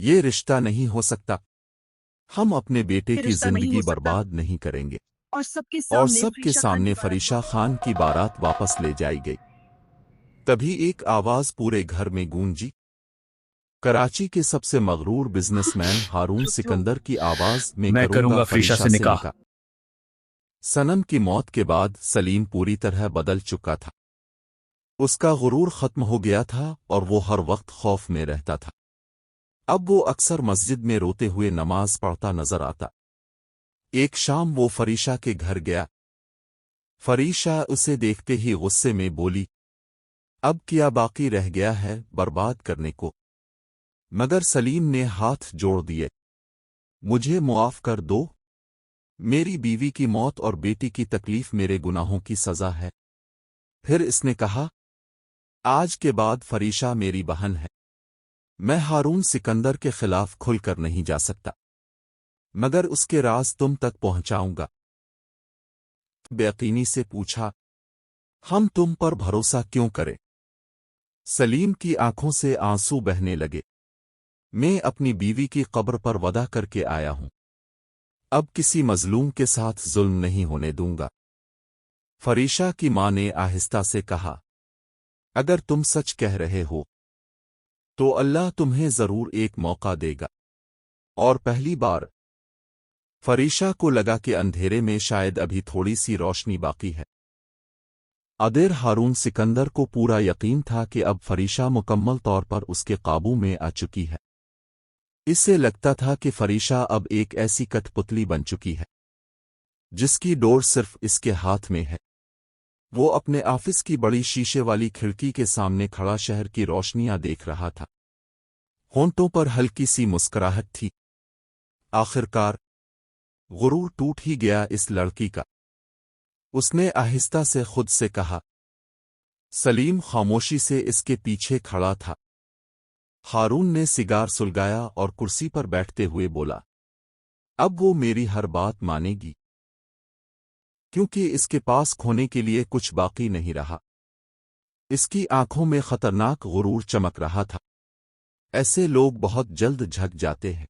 یہ رشتہ نہیں ہو سکتا۔ ہم اپنے بیٹے یہ کی رشتہ نہیں زندگی ہو سکتا۔ برباد نہیں کریں گے۔ اور سب کے اور سامنے سب کے سامنے فریشہ خان کی بارات واپس لے جائی گئی۔ تبھی ایک آواز پورے گھر میں گونجی۔ کراچی کے سب سے مغرور بزنس مین ہارون سکندر کی آواز میں کروں گا فریشہ سے نکاح۔ سنم کی موت کے بعد سلیم پوری طرح بدل چکا تھا۔ اس کا غرور ختم ہو گیا تھا اور وہ ہر وقت خوف میں رہتا تھا۔ اب وہ اکثر مسجد میں روتے ہوئے نماز پڑھتا نظر آتا۔ ایک شام وہ فریشہ کے گھر گیا۔ فریشہ اسے دیکھتے ہی غصے میں بولی، اب کیا باقی رہ گیا ہے برباد کرنے کو؟ مگر سلیم نے ہاتھ جوڑ دیے، مجھے معاف کر دو، میری بیوی کی موت اور بیٹی کی تکلیف میرے گناہوں کی سزا ہے۔ پھر اس نے کہا، آج کے بعد فریشہ میری بہن ہے، میں ہارون سکندر کے خلاف کھل کر نہیں جا سکتا، مگر اس کے راز تم تک پہنچاؤں گا۔ بے یقینی سے پوچھا، ہم تم پر بھروسہ کیوں کریں؟ سلیم کی آنکھوں سے آنسو بہنے لگے، میں اپنی بیوی کی قبر پر وعدہ کر کے آیا ہوں، اب کسی مظلوم کے ساتھ ظلم نہیں ہونے دوں گا۔ فریشہ کی ماں نے آہستہ سے کہا، اگر تم سچ کہہ رہے ہو تو اللہ تمہیں ضرور ایک موقع دے گا۔ اور پہلی بار فریشہ کو لگا کہ اندھیرے میں شاید ابھی تھوڑی سی روشنی باقی ہے۔ ادیر ہارون سکندر کو پورا یقین تھا کہ اب فریشہ مکمل طور پر اس کے قابو میں آ چکی ہے۔ اسے لگتا تھا کہ فریشہ اب ایک ایسی کٹ پتلی بن چکی ہے جس کی ڈور صرف اس کے ہاتھ میں ہے۔ وہ اپنے آفس کی بڑی شیشے والی کھڑکی کے سامنے کھڑا شہر کی روشنیاں دیکھ رہا تھا۔ ہونٹوں پر ہلکی سی مسکراہٹ تھی۔ آخرکار غرور ٹوٹ ہی گیا اس لڑکی کا۔ اس نے آہستہ سے خود سے کہا۔ سلیم خاموشی سے اس کے پیچھے کھڑا تھا۔ ہارون نے سگار سلگایا اور کرسی پر بیٹھتے ہوئے بولا، اب وہ میری ہر بات مانے گی، کیونکہ اس کے پاس کھونے کے لیے کچھ باقی نہیں رہا۔ اس کی آنکھوں میں خطرناک غرور چمک رہا تھا۔ ایسے لوگ بہت جلد جھک جاتے ہیں،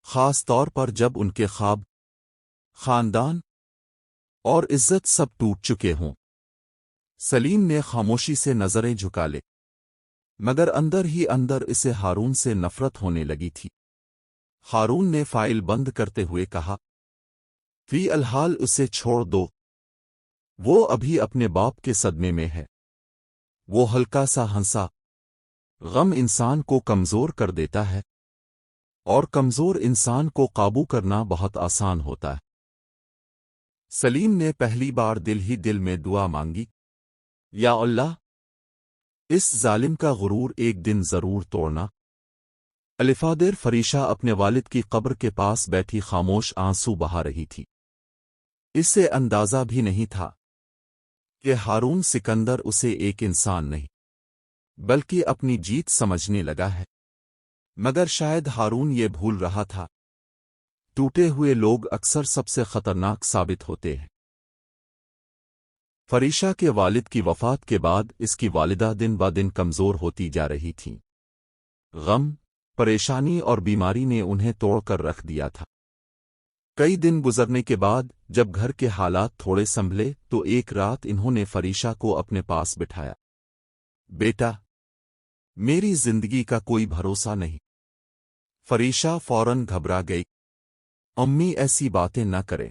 خاص طور پر جب ان کے خواب، خاندان اور عزت سب ٹوٹ چکے ہوں۔ سلیم نے خاموشی سے نظریں جھکا لے، مگر اندر ہی اندر اسے ہارون سے نفرت ہونے لگی تھی۔ ہارون نے فائل بند کرتے ہوئے کہا، فی الحال اسے چھوڑ دو، وہ ابھی اپنے باپ کے صدمے میں ہے۔ وہ ہلکا سا ہنسا، غم انسان کو کمزور کر دیتا ہے، اور کمزور انسان کو قابو کرنا بہت آسان ہوتا ہے۔ سلیم نے پہلی بار دل ہی دل میں دعا مانگی، یا اللہ، اس ظالم کا غرور ایک دن ضرور توڑنا۔ الفادر فریشہ اپنے والد کی قبر کے پاس بیٹھی خاموش آنسو بہا رہی تھی۔ اسے اندازہ بھی نہیں تھا کہ ہارون سکندر اسے ایک انسان نہیں بلکہ اپنی جیت سمجھنے لگا ہے۔ مگر شاید ہارون یہ بھول رہا تھا، ٹوٹے ہوئے لوگ اکثر سب سے خطرناک ثابت ہوتے ہیں۔ فریشہ کے والد کی وفات کے بعد اس کی والدہ دن با دن کمزور ہوتی جا رہی تھیں۔ غم، پریشانی اور بیماری نے انہیں توڑ کر رکھ دیا تھا۔ کئی دن گزرنے کے بعد جب گھر کے حالات تھوڑے سنبھلے تو ایک رات انہوں نے فریشہ کو اپنے پاس بٹھایا۔ بیٹا، میری زندگی کا کوئی بھروسہ نہیں۔ فریشہ فوراً گھبرا گئی، امی ایسی باتیں نہ کرے۔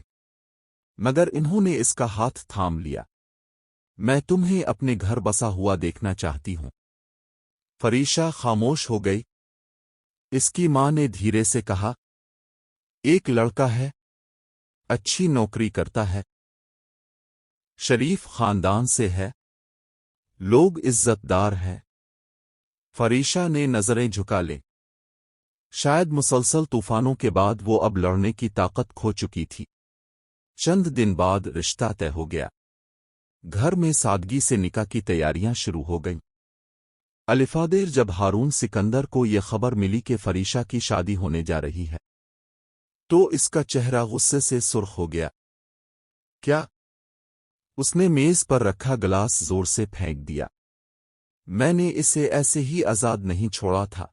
مگر انہوں نے اس کا ہاتھ تھام لیا، میں تمہیں اپنے گھر بسا ہوا دیکھنا چاہتی ہوں۔ فریشہ خاموش ہو گئی۔ اس کی ماں نے دھیرے سے کہا، ایک لڑکا ہے، اچھی نوکری کرتا ہے، شریف خاندان سے ہے، لوگ عزت دار ہیں۔ فریشہ نے نظریں جھکا لے۔ شاید مسلسل طوفانوں کے بعد وہ اب لڑنے کی طاقت کھو چکی تھی۔ چند دن بعد رشتہ طے ہو گیا۔ گھر میں سادگی سے نکاح کی تیاریاں شروع ہو گئیں۔ الفادر جب ہارون سکندر کو یہ خبر ملی کہ فریشہ کی شادی ہونے جا رہی ہے تو اس کا چہرہ غصے سے سرخ ہو گیا۔ کیا؟ اس نے میز پر رکھا گلاس زور سے پھینک دیا۔ میں نے اسے ایسے ہی آزاد نہیں چھوڑا تھا۔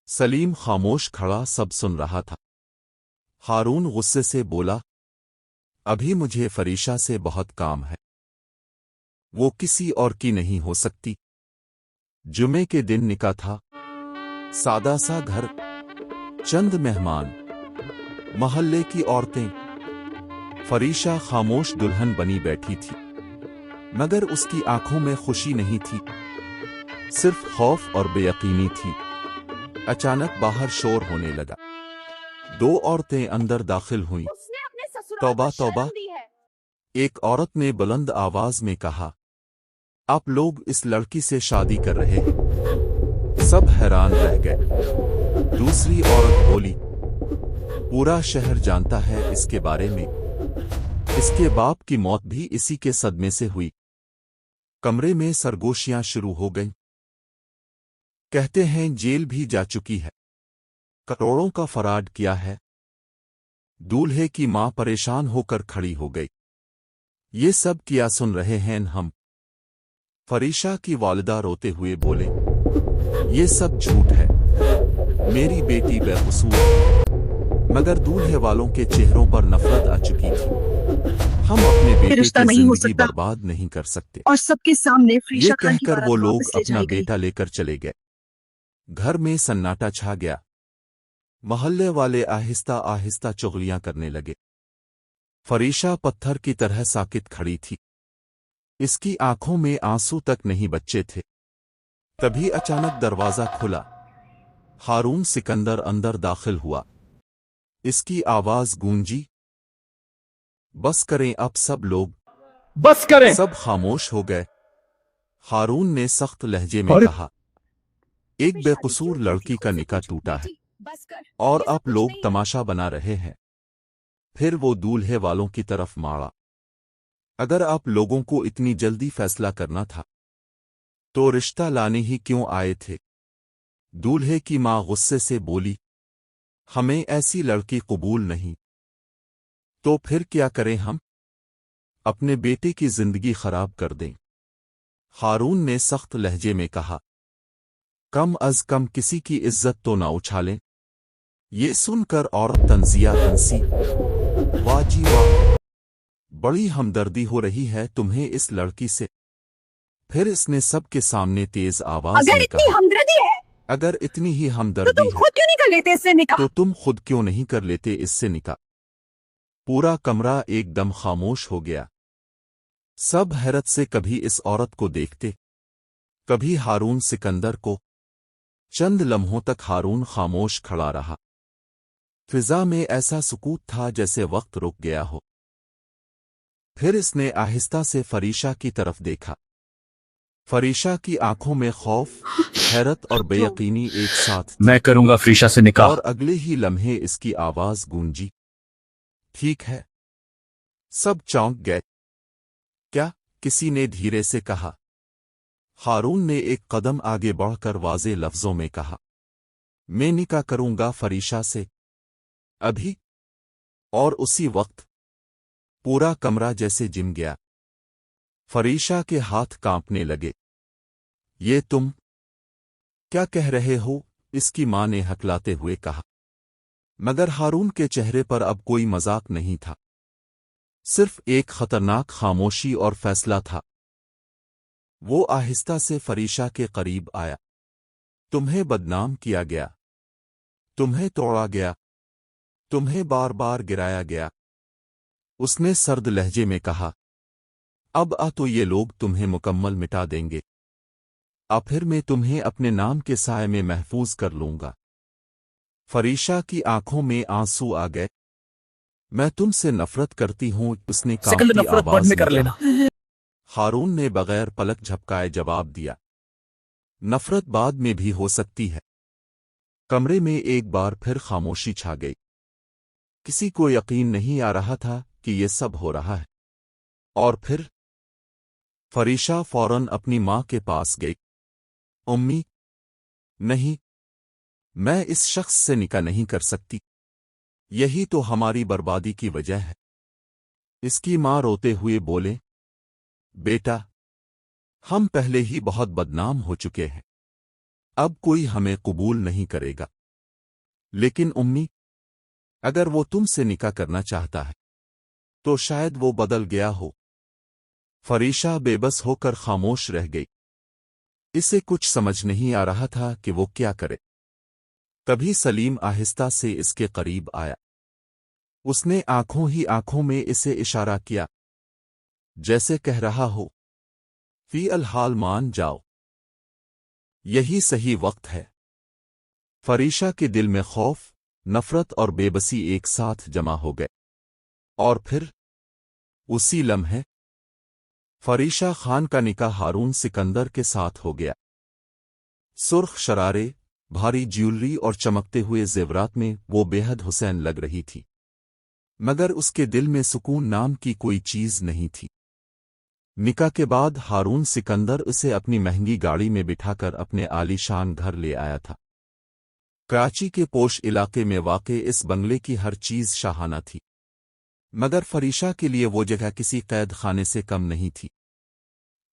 सलीम खामोश खड़ा सब सुन रहा था। हारून गुस्से से बोला, अभी मुझे फरीशा से बहुत काम है, वो किसी और की नहीं हो सकती। जुमे के दिन निकाह था, सादा सा घर, चंद मेहमान, मोहल्ले की औरतें। फरीशा खामोश दुल्हन बनी बैठी थी, मगर उसकी आंखों में खुशी नहीं थी, सिर्फ खौफ और बेयकीनी थी। अचानक बाहर शोर होने लगा। दो औरतें अंदर दाखिल हुईं। तौबा तौबा, एक औरत ने बुलंद आवाज में कहा, आप लोग इस लड़की से शादी कर रहे हैं? सब हैरान रह गए। दूसरी औरत बोली, पूरा शहर जानता है इसके बारे में, इसके बाप की मौत भी इसी के सदमे से हुई। कमरे में सरगोशियां शुरू हो गईं। कहते हैं जेल भी जा चुकी है, करोड़ों का फराड किया है। दूल्हे की मां परेशान होकर खड़ी हो गई। ये सब क्या सुन रहे हैं हम? फरीशा की वालिदा रोते हुए बोले, ये सब झूठ है, मेरी बेटी बेकसूर है। मगर दूल्हे वालों के चेहरों पर नफरत आ चुकी थी। हम अपने बेटे की जिंदगी बर्बाद नहीं कर सकते। और सबके सामने ये कहकर वो लोग अपना बेटा लेकर चले गए। घर में सन्नाटा छा गया। मोहल्ले वाले आहिस्ता आहिस्ता चुगलियां करने लगे। फरीशा पत्थर की तरह साकित खड़ी थी, इसकी आंखों में आंसू तक नहीं बचे थे। तभी अचानक दरवाजा खुला। हारून सिकंदर अंदर दाखिल हुआ। इसकी आवाज गूंजी, बस करें अब सब लोग, बस करें। सब खामोश हो गए। हारून ने सख्त लहजे में कहा, एक बेकसूर लड़की का निकाह टूटा है और आप लोग तमाशा बना रहे हैं। फिर वो दूल्हे वालों की तरफ माड़ा, अगर आप लोगों को इतनी जल्दी फैसला करना था तो रिश्ता लाने ही क्यों आए थे? दूल्हे की मां गुस्से से बोली, हमें ऐसी लड़की कबूल नहीं। तो फिर क्या करें हम? अपने बेटे की जिंदगी खराब कर दें? हारून ने सख्त लहजे में कहा, कम अज कम किसी की इज्जत तो ना उछालें। ये सुनकर औरत तंजिया हंसी, वाह जी वाह, बड़ी हमदर्दी हो रही है तुम्हें इस लड़की से। फिर इसने सबके सामने तेज आवाज में कहा, अगर इतनी ही हमदर्दी तो तुम खुद क्यों नहीं कर लेते इससे निकाह? तो तुम खुद क्यों नहीं कर लेते इससे निकाह? पूरा कमरा एकदम खामोश हो गया। सब हैरत से कभी इस औरत को देखते, कभी हारून सिकंदर को। चंद लम्हों तक हारून खामोश खड़ा रहा। फिजा में ऐसा सुकूत था जैसे वक्त रुक गया हो। फिर इसने आहिस्ता से फरीशा की तरफ देखा। फरीशा की आंखों में खौफ, हैरत और बेयकीनी एक साथ थी। मैं करूंगा फरीशा से निकाह। और अगले ही लम्हे इसकी आवाज गूंजी, ठीक है। सब चौंक गए। क्या? किसी ने धीरे से कहा। हारून ने एक कदम आगे बढ़कर वाज़े लफ्जों में कहा, मैं निकाह करूंगा फरीशा से, अभी। और उसी वक्त पूरा कमरा जैसे जिम गया। फरीशा के हाथ कांपने लगे। ये तुम क्या कह रहे हो? इसकी मां ने हकलाते हुए कहा। मगर हारून के चेहरे पर अब कोई मजाक नहीं था, सिर्फ एक खतरनाक खामोशी और फैसला था। वो आहिस्ता से फरीशा के करीब आया। तुम्हें बदनाम किया गया, तुम्हें तोड़ा गया, तुम्हें बार बार गिराया गया, उसने सर्द लहजे में कहा। अब तो ये लोग तुम्हें मुकम्मल मिटा देंगे, अब फिर मैं तुम्हें अपने नाम के साए में महफूज कर लूंगा। फरीशा की आंखों में आंसू आ गए। मैं तुमसे नफरत करती हूं, उसने कांपती आवाज में कहा। हारून ने बगैर पलक झपकाए जवाब दिया, नफरत बाद में भी हो सकती है। कमरे में एक बार फिर खामोशी छा गई। किसी को यकीन नहीं आ रहा था कि ये सब हो रहा है। और फिर फरीशा फौरन अपनी मां के पास गई। उम्मी, नहीं, मैं इस शख्स से निकाह नहीं कर सकती, यही तो हमारी बर्बादी की वजह है। इसकी मां रोते हुए बोले, बेटा, हम पहले ही बहुत बदनाम हो चुके हैं, अब कोई हमें कबूल नहीं करेगा। लेकिन उम्मी, अगर वो तुमसे निकाह करना चाहता है तो शायद वो बदल गया हो। फरीशा बेबस होकर खामोश रह गई। इसे कुछ समझ नहीं आ रहा था कि वो क्या करे। तभी सलीम आहिस्ता से इसके करीब आया। उसने आंखों ही आंखों में इसे इशारा किया, जैसे कह रहा हो, फी अल हाल मान जाओ, यही सही वक्त है। फरीशा के दिल में खौफ, नफरत और बेबसी एक साथ जमा हो गए। और फिर उसी लम्हे फरीशा खान का निकाह हारून सिकंदर के साथ हो गया। सुर्ख शरारे, भारी ज्वेलरी और चमकते हुए जेवरात में वो बेहद हुसैन लग रही थी, मगर उसके दिल में सुकून नाम की कोई चीज नहीं थी। निकाह के बाद हारून सिकंदर उसे अपनी महंगी गाड़ी में बिठाकर अपने आलीशान घर ले आया था। कराची के पोश इलाके में वाक़े इस बंगले की हर चीज शाहाना थी, मगर फरीशा के लिए वो जगह किसी कैद खाने से कम नहीं थी।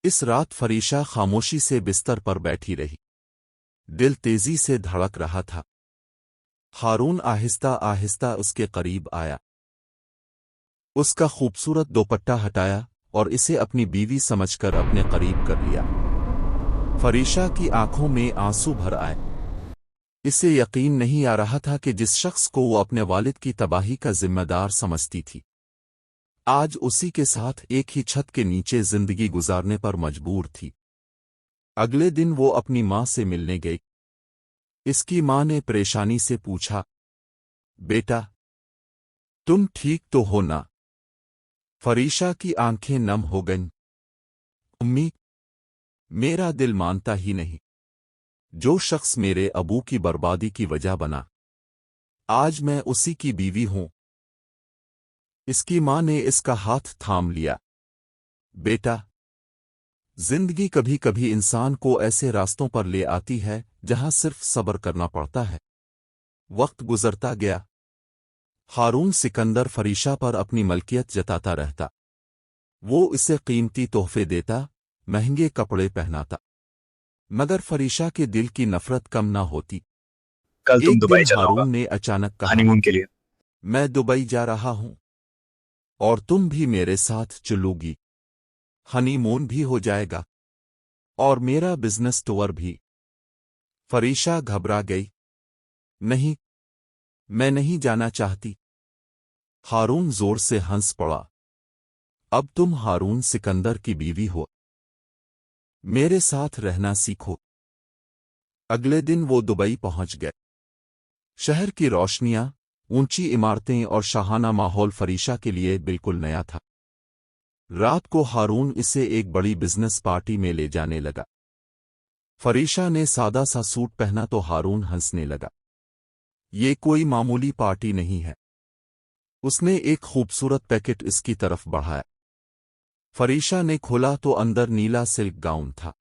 इस रात फरीशा खामोशी से बिस्तर पर बैठी रही। दिल तेजी से धड़क रहा था। हारून आहिस्ता आहिस्ता उसके करीब आया। उसका खूबसूरत दोपट्टा हटाया और इसे अपनी बीवी समझकर अपने करीब कर लिया। फरीशा की आंखों में आंसू भर आए। इसे यकीन नहीं आ रहा था कि जिस शख्स को वो अपने वालिद की तबाही का जिम्मेदार समझती थी, आज उसी के साथ एक ही छत के नीचे जिंदगी गुजारने पर मजबूर थी। अगले दिन वो अपनी माँ से मिलने गई। इसकी माँ ने परेशानी से पूछा, बेटा, तुम ठीक तो हो ना? फरीशा की आंखें नम हो गईं। उम्मी, मेरा दिल मानता ही नहीं। जो शख्स मेरे अबू की बर्बादी की वजह बना, आज मैं उसी की बीवी हूं। इसकी माँ ने इसका हाथ थाम लिया। बेटा, जिंदगी कभी कभी इंसान को ऐसे रास्तों पर ले आती है जहां सिर्फ सब्र करना पड़ता है। वक्त गुजरता गया। हारून सिकंदर फरीशा पर अपनी मलकियत जताता रहता। वो इसे कीमती तोहफे देता, महंगे कपड़े पहनाता, मगर फरीशा के दिल की नफरत कम ना होती। कल तुम एक दुबई दिन चला होगा हारून ने अचानक कहा, हनीमून के लिए। मैं दुबई जा रहा हूं और तुम भी मेरे साथ चलोगी। हनीमून भी हो जाएगा और मेरा बिजनेस टूर भी। फरीशा घबरा गई। नहीं, मैं नहीं जाना चाहती। हारून जोर से हंस पड़ा। अब तुम हारून सिकंदर की बीवी हो, मेरे साथ रहना सीखो। अगले दिन वो दुबई पहुंच गए। शहर की रोशनियां, ऊंची इमारतें और शाहाना माहौल फरीशा के लिए बिल्कुल नया था। रात को हारून इसे एक बड़ी बिजनेस पार्टी में ले जाने लगा। फरीशा ने सादा सा सूट पहना तो हारून हंसने लगा। ये कोई मामूली पार्टी नहीं है। उसने एक खूबसूरत पैकेट इसकी तरफ बढ़ाया। फरीशा ने खोला तो अंदर नीला सिल्क गाउन था।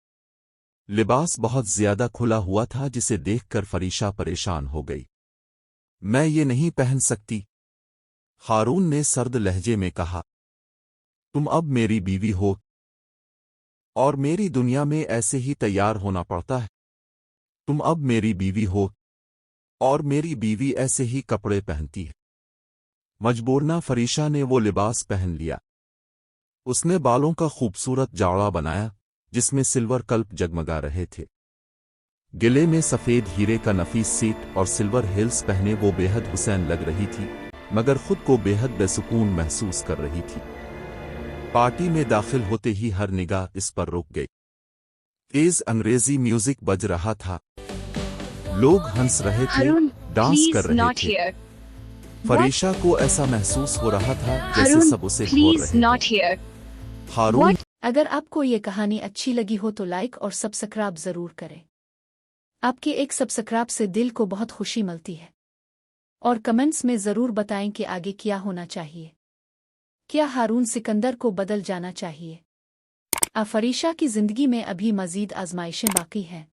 लिबास बहुत ज्यादा खुला हुआ था, जिसे देखकर फरीशा परेशान हो गई। मैं ये नहीं पहन सकती, हारून ने सर्द लहजे में कहा। तुम अब मेरी बीवी हो और मेरी दुनिया में ऐसे ही तैयार होना पड़ता है। तुम अब मेरी बीवी हो और मेरी बीवी ऐसे ही कपड़े पहनती है। मजबूरना फरीशा ने वो लिबास पहन लिया। उसने बालों का खूबसूरत जाड़ा बनाया, जिसमें सिल्वर कल्प जगमगा रहे थे। गले में सफेद हीरे का नफीस सेट और सिल्वर हिल्स पहने वो बेहद हुसैन लग रही थी, मगर खुद को बेहद बेसुकून महसूस कर रही थी। पार्टी में दाखिल होते ही हर निगाह इस पर रुक गई। तेज अंग्रेजी म्यूजिक बज रहा था। लोग हंस रहे थे, Harun, डांस please कर रहे not थे। here. फरीशा को ऐसा महसूस हो रहा था जैसे Harun, सब उसे घोर please रहे not थे। here. हारून अगर आपको ये कहानी अच्छी लगी हो तो लाइक और सब्सक्राइब ज़रूर करें। आपके एक सब्सक्राइब से दिल को बहुत खुशी मिलती है। और कमेंट्स में ज़रूर बताएं कि आगे क्या होना चाहिए। क्या हारून सिकंदर को बदल जाना चाहिए? फरीशा की ज़िंदगी में अभी मज़ीद आजमाइशें बाकी हैं।